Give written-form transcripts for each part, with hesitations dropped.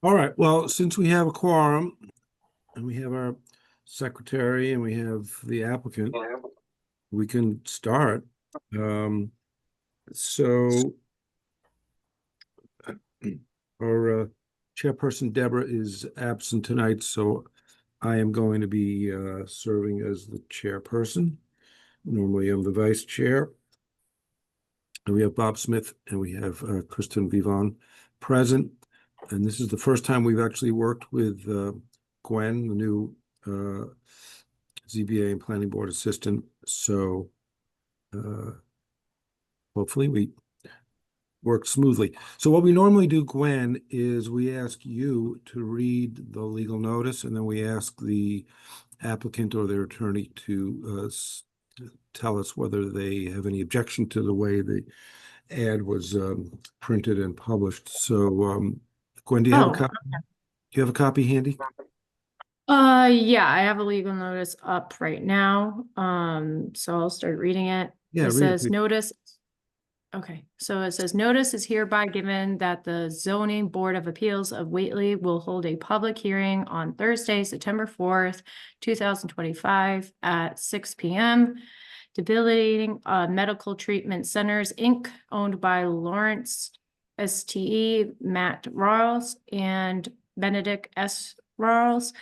All right. Well, since we have a quorum and we have our secretary and we have the applicant, we can start. Um, so our chairperson Deborah is absent tonight, so I am going to be serving as the chairperson. Normally, I'm the vice chair. And we have Bob Smith and we have Kristen Vivon present. And this is the first time we've actually worked with Gwen, the new ZBA and Planning Board Assistant. So hopefully we work smoothly. So what we normally do, Gwen, is we ask you to read the legal notice, and then we ask the applicant or their attorney to tell us whether they have any objection to the way the ad was printed and published. So Gwen, do you have a Oh, copy? Do you have a copy handy? yeah, I have a legal notice up right now. So I'll start reading it. Yeah, It read it, says please. notice. Okay, so it says notice is hereby given that the Zoning Board of Appeals of Whately will hold a public hearing on Thursday, September 4th, 2025 at 6 p.m. Debilitating Medical Treatment Centers, Inc., owned by Lawrence STE, Matt Rawls, and Benedict S. Rawls,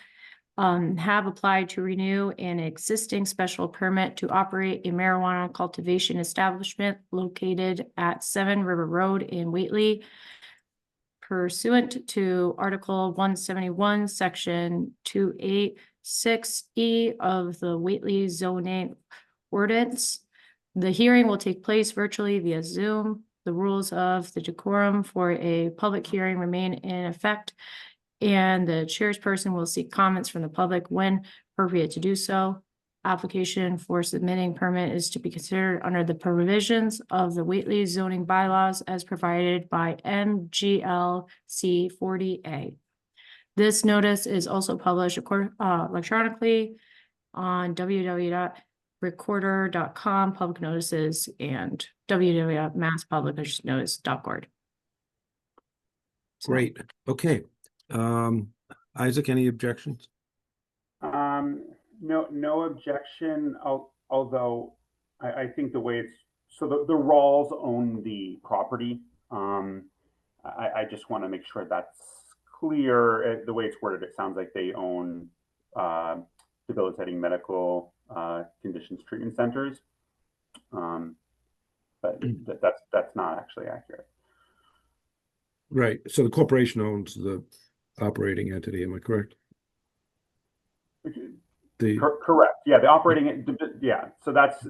have applied to renew an existing special permit to operate a marijuana cultivation establishment located at 7 River Road in Whately, pursuant to Article 171, Section 286E of the Whately zoning ordinance. The hearing will take place virtually via Zoom. The rules of the decorum for a public hearing remain in effect, and the chairperson will seek comments from the public when appropriate to do so. Application for submitting permit is to be considered under the provisions of the Whately zoning bylaws as provided by MGL-C 40A. This notice is also published electronically on www.recorder.com, public notices, and www.masspublicnotice.org. Great. Okay. Isaac, any objections? No objection. Although I think the way it's so the Rawls own the property. I just want to make sure that's clear. The way it's worded, it sounds like they own debilitating medical conditions treatment centers, but that's not actually accurate. Right. So the corporation owns the operating entity. Am I correct? Correct. Yeah, the operating. Yeah. So that's,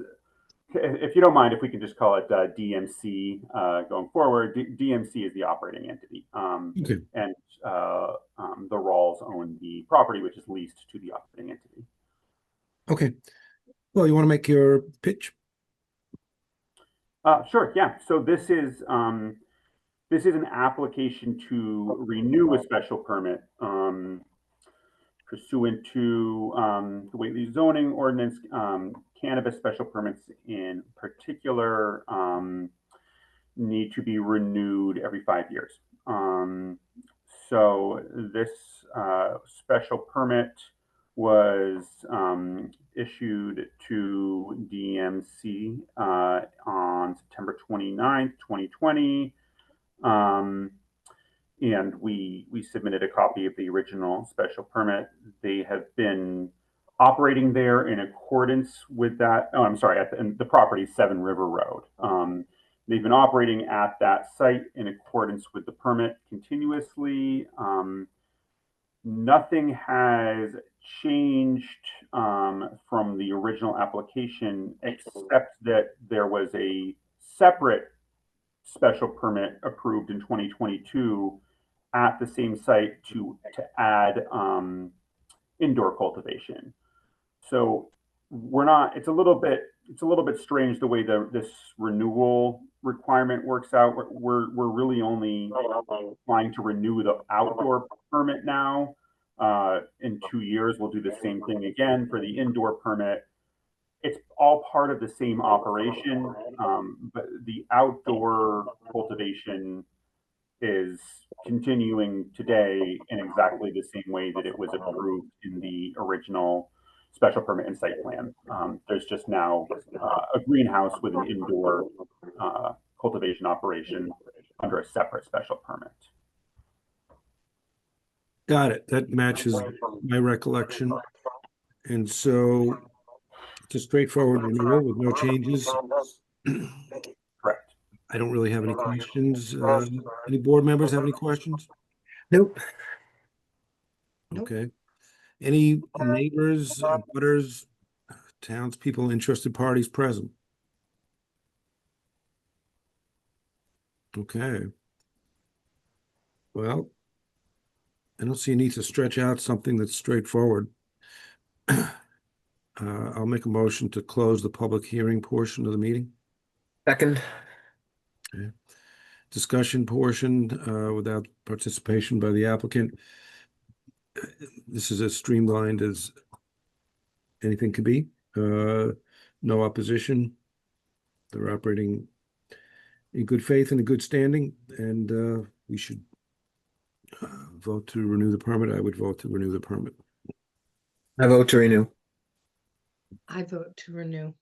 if you don't mind, if we can just call it DMC going forward. DMC is the operating entity, Okay. and the Rawls own the property, which is leased to the operating entity. Okay. Well, you want to make your pitch? Sure. Yeah. So this is an application to renew a special permit pursuant to the Whately zoning ordinance. Cannabis special permits in particular need to be renewed every 5 years. So this special permit was issued to DMC on September 29th, 2020. And we submitted a copy of the original special permit. They have been operating there in accordance with that. Oh, I'm sorry, the property 7 River Road. They've been operating at that site in accordance with the permit continuously. Nothing has changed from the original application, except that there was a separate special permit approved in 2022 at the same site to add indoor cultivation. So we're not. It's a little bit strange the way this renewal requirement works out. We're really only applying to renew the outdoor permit now. In 2 years, we'll do the same thing again for the indoor permit. It's all part of the same operation, but the outdoor cultivation is continuing today in exactly the same way that it was approved in the original special permit and site plan. There's just now a greenhouse with an indoor cultivation operation under a separate special permit. Got it. That matches my recollection. And so it's a straightforward renewal with no changes. Correct. I don't really have any questions. Any board members have any questions? Nope. Okay. Any neighbors, butters, townspeople, interested parties present? Okay. Well, I don't see a need to stretch out something that's straightforward. I'll make a motion to close the public hearing portion of the meeting. Second. Okay. Discussion portion without participation by the applicant. This is as streamlined as anything could be. No opposition. They're operating in good faith and in good standing, and we should vote to renew the permit. I would vote to renew the permit. I vote to renew. I vote to renew.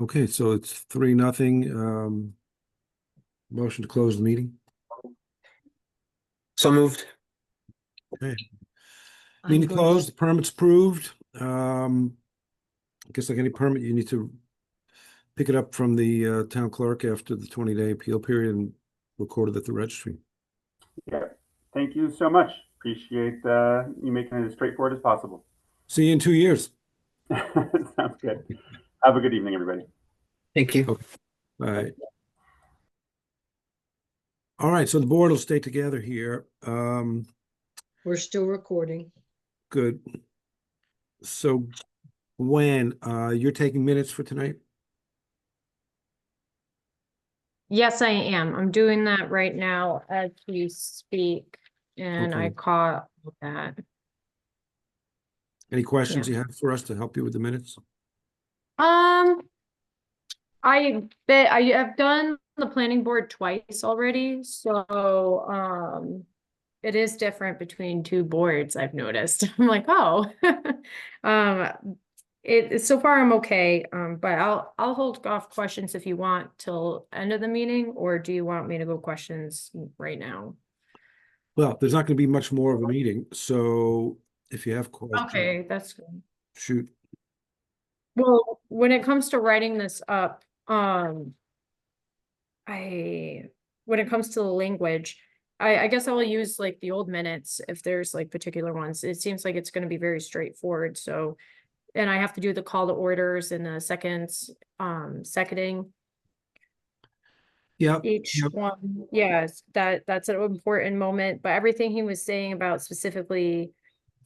Okay, so it's 3-0. Motion to close the meeting. So moved. Okay. I'm Meeting going closed, the permit's approved. I guess like any permit, you need to pick it up from the town clerk after the 20-day appeal period and record it at the registry. Yeah. Thank you so much. Appreciate you making it as straightforward as possible. See you in 2 years. Sounds good. Have a good evening, everybody. Thank you. All right. All right, so the board will stay together here. We're still recording. Good. So Gwen, you're taking minutes for tonight? Yes, I am. I'm doing that right now as we speak, and I Okay. caught that. Any questions you have for us to help you with the minutes? I bet I have done the planning board twice already, so it is different between two boards, I've noticed. I'm like, oh. So far I'm okay, but I'll hold off questions if you want till end of the meeting, or do you want me to go questions right now? Well, there's not going to be much more of a meeting, so if you have questions, Okay, that's good. shoot. Well, when it comes to writing this up, when it comes to the language, I guess I will use like the old minutes if there's like particular ones. It seems like it's going to be very straightforward. So, and I have to do the call to orders and the seconding Yeah. each Yep. one. Yes, that's an important moment. But everything he was saying about specifically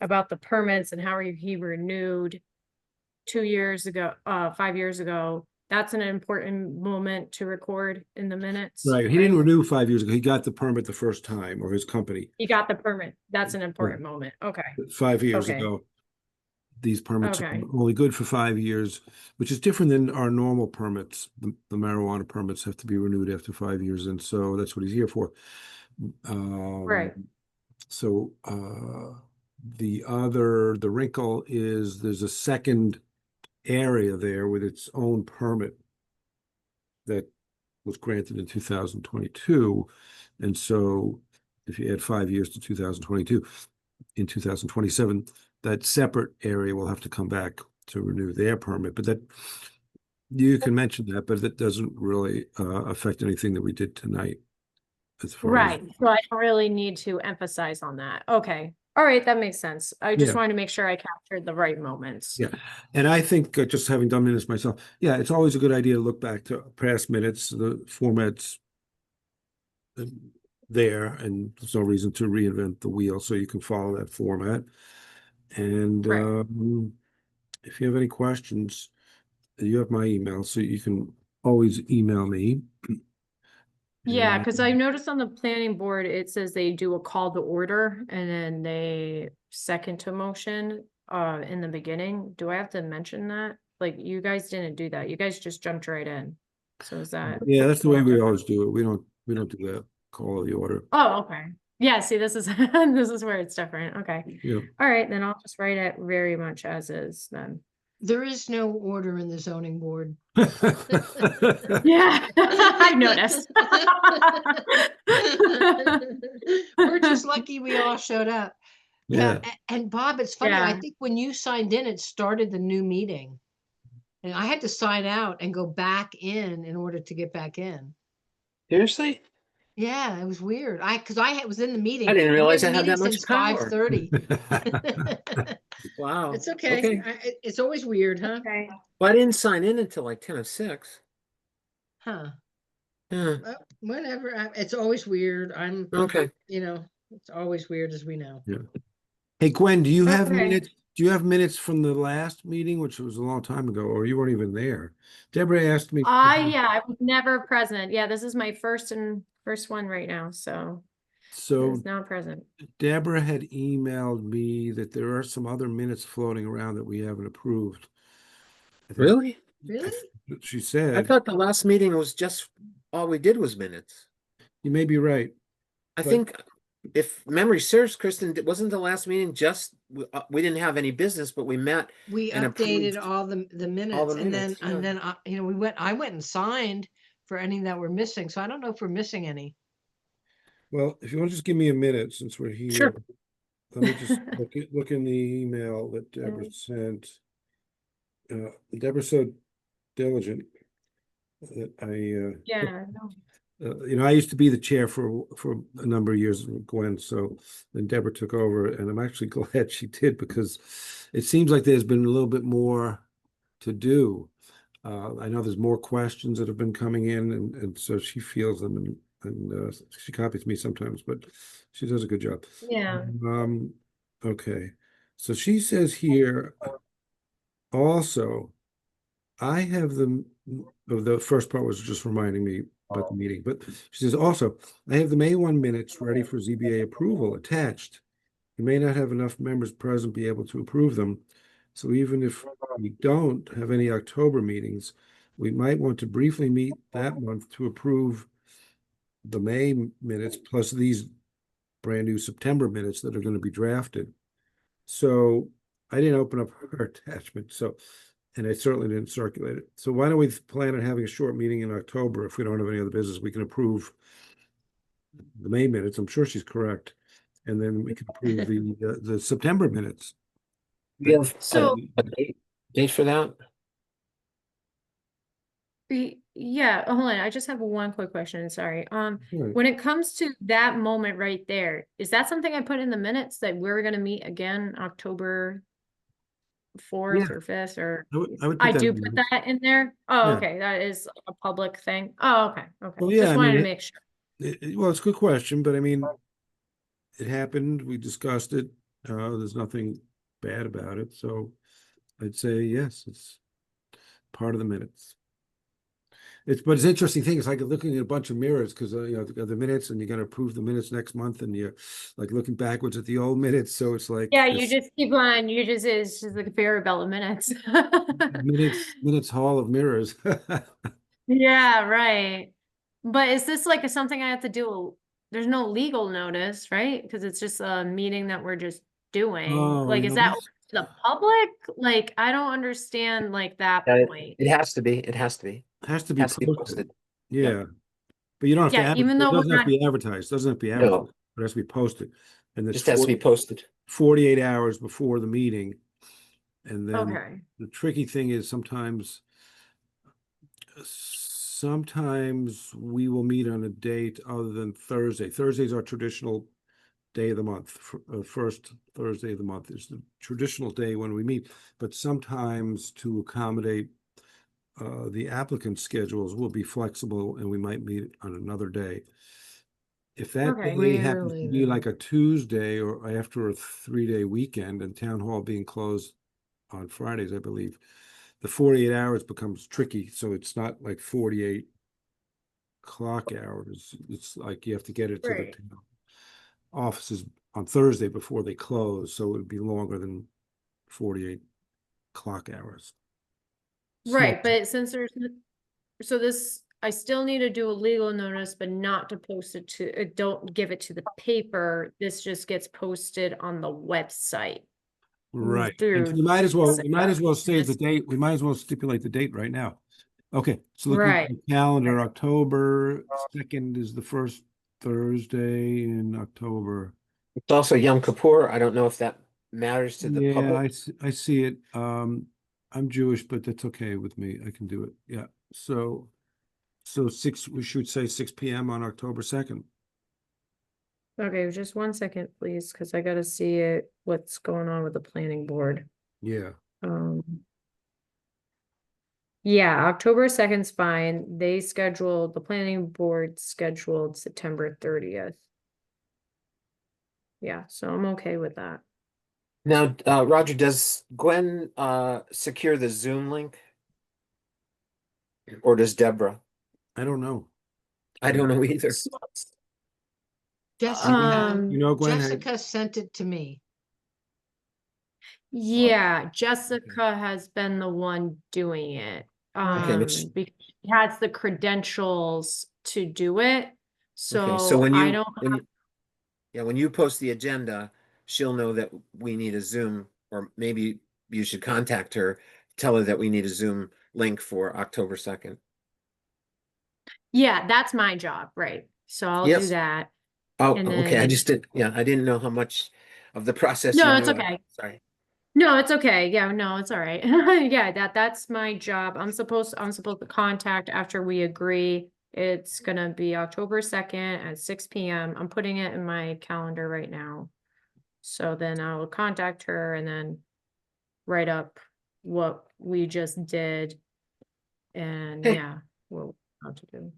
about the permits and how he renewed 2 years ago, 5 years ago, that's an important moment to record in the minutes. Right. He didn't renew 5 years ago. He got the permit the first time, or his company. He got the permit. That's an important moment. Okay. 5 years Okay. ago. These permits are Okay. only good for 5 years, which is different than our normal permits. The marijuana permits have to be renewed after 5 years, and so that's what he's here for. Right. So the wrinkle is there's a second area there with its own permit that was granted in 2022. And so if you add 5 years to 2022, in 2027, that separate area will have to come back to renew their permit. But that you can mention that, but that doesn't really affect anything that we did tonight. As far Right. as, So I don't really need to emphasize on that. Okay. All right. That makes sense. I just Yeah. wanted to make sure I captured the right moments. Yeah. And I think just having done minutes myself, yeah, it's always a good idea to look back to past minutes, the formats there, and there's no reason to reinvent the wheel, so you can follow that format. And Right. if you have any questions, you have my email, so you can always email me. Yeah, And- because I noticed on the planning board, it says they do a call to order and then they second to motion in the beginning. Do I have to mention that? Like, you guys didn't do that. You guys just jumped right in. So is that? Yeah, that's the way we always do it. We don't do that. call of the order. Oh, okay. Yeah, see, this is this is where it's different. Okay. Yeah. All right, then I'll just write it very much as is then. There is no order in the zoning board. Yeah, I noticed. We're just lucky we all showed up. Yeah. And Bob, it's funny, I Yeah. think when you signed in, it started the new meeting. And I had to sign out and go back in order to get back in. Seriously? Yeah, it was weird. Cause I was in the meeting. I didn't I've been realize in I the had that meeting much since power. 5:30. Wow. It's okay. Okay. It's always weird, huh? Okay. Well, I didn't sign in until like 10 of 6. Huh. Yeah. Well, whatever. It's always weird. Okay. It's always weird, as we know. Yeah. Hey, Gwen, do you have Okay. minutes? Do you have minutes from the last meeting, which was a long time ago, or you weren't even there? Deborah asked me. Yeah, I was never present. Yeah, this is my first one right now, so So it's not present. Deborah had emailed me that there are some other minutes floating around that we haven't approved. I think Really? Really? she I said, thought the last meeting was just all we did was minutes. you may be right. I But- think if memory serves, Kristen, wasn't the last meeting just we didn't have any business, but we met We and updated approved all the minutes, and then minutes, yeah. I went and signed for any that were missing. So I don't know if we're missing any. Well, if you want to just give me a minute since we're here. Sure. Let me just look in the email that Deborah sent. Deborah's so diligent that Yeah, no. I used to be the chair for a number of years with Gwen, so then Deborah took over, and I'm actually glad she did because it seems like there's been a little bit more to do. I know there's more questions that have been coming in, and so she feels them, and she copies me sometimes, but she does a good job. Yeah. Okay, so she says here also, I have the first part was just reminding me about the meeting, but she says also, I have the May 1 minutes ready for ZBA approval attached. You may not have enough members present be able to approve them. So even if we don't have any October meetings, we might want to briefly meet that month to approve the May minutes plus these brand new September minutes that are going to be drafted. So I didn't open up her attachment, and I certainly didn't circulate it. So why don't we plan on having a short meeting in October? If we don't have any other business, we can approve the May minutes. I'm sure she's correct. And then we can approve the September minutes. We have So- a date for that. Yeah, hold on. I just have one quick question. Sorry. Right. When it comes to that moment right there, is that something I put in the minutes that we're gonna meet again October 4th Yeah. or 5th or I would I put that do in put there. that in there? Oh, Yeah. okay. That is a public thing. Oh, okay. Okay. Well, yeah, Just I wanted mean, to make sure. Well, it's a good question, but I mean, it happened. We discussed it. There's nothing bad about it. So I'd say yes, it's part of the minutes. But it's an interesting thing. It's like looking at a bunch of mirrors because the minutes, and you're going to approve the minutes next month, and you're like looking backwards at the old minutes. So it's like Yeah, you this just keep on, it's just like a Conveyor belt of minutes. minutes hall of mirrors. Yeah, right. But is this like something I have to do? There's no legal notice, right? Because it's just a meeting that we're just doing. Oh, Like, you is know, that open to the public? Like, I don't understand like that Yeah, point. it has to be. It has to be. has to be Has to be posted. posted. Yeah, but you don't have Yeah, to even it though we're doesn't have to not- be advertised. Doesn't have to be No. advertised. It has to be posted, and there's Just has to be posted. 48 hours before the meeting. And then Okay. the tricky thing is sometimes we will meet on a date other than Thursday. Thursday's our traditional day of the month. First Thursday of the month is the traditional day when we meet, but sometimes to accommodate the applicant schedules, we'll be flexible and we might meet on another day. If that Okay. day happens Rarely, to be though. like a Tuesday or after a 3-day weekend and town hall being closed on Fridays, I believe, the 48 hours becomes tricky. So it's not like 48 clock hours. It's like you have to get it to the Right. town offices on Thursday before they close. So it would be longer than 48 clock hours. Right, So- but since so this, I still need to do a legal notice, but not to post it to, don't give it to the paper. This just gets posted on the website. Right. And Through we might as well Jessica. save the Just- date. We might as well stipulate the date right now. Okay, so looking at Right. the calendar, October 2nd is the first Thursday in October. It's also Yom Kippur. I don't know if that matters to the Yeah, public. I see it. I'm Jewish, but that's okay with me. I can do it. Yeah. So we should say 6 p.m. on October 2nd. Okay, just 1 second, please, because I gotta see it, what's going on with the planning board. Yeah. Yeah, October 2nd's fine. The planning board scheduled September 30th. Yeah, so I'm okay with that. Now, Roger, does Gwen secure the Zoom link? Or does Deborah? I don't know. I don't know either. Jessica, You know, Gwen, Jessica sent it to me. Yeah, Jessica has been the one doing it. Okay, Because she has the credentials to do it. Okay, so So when I you, don't, when you post the agenda, she'll know that we need a Zoom, or maybe you should contact her, tell her that we need a Zoom link for October 2nd. yeah, that's my job, right? So I'll do Yes. that. Oh, And okay, I then- just didn't, I didn't know how much of the process you No, knew. it's okay. Sorry. No, it's okay. Yeah, no, it's all right. Yeah, that's my job. I'm supposed to contact after we agree. It's gonna be October 2nd at 6 p.m. I'm putting it in my calendar right now. So then I will contact her and then write up what we just did. And Okay. yeah, what how to do.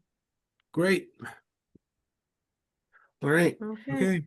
great. All right. Okay. Okay.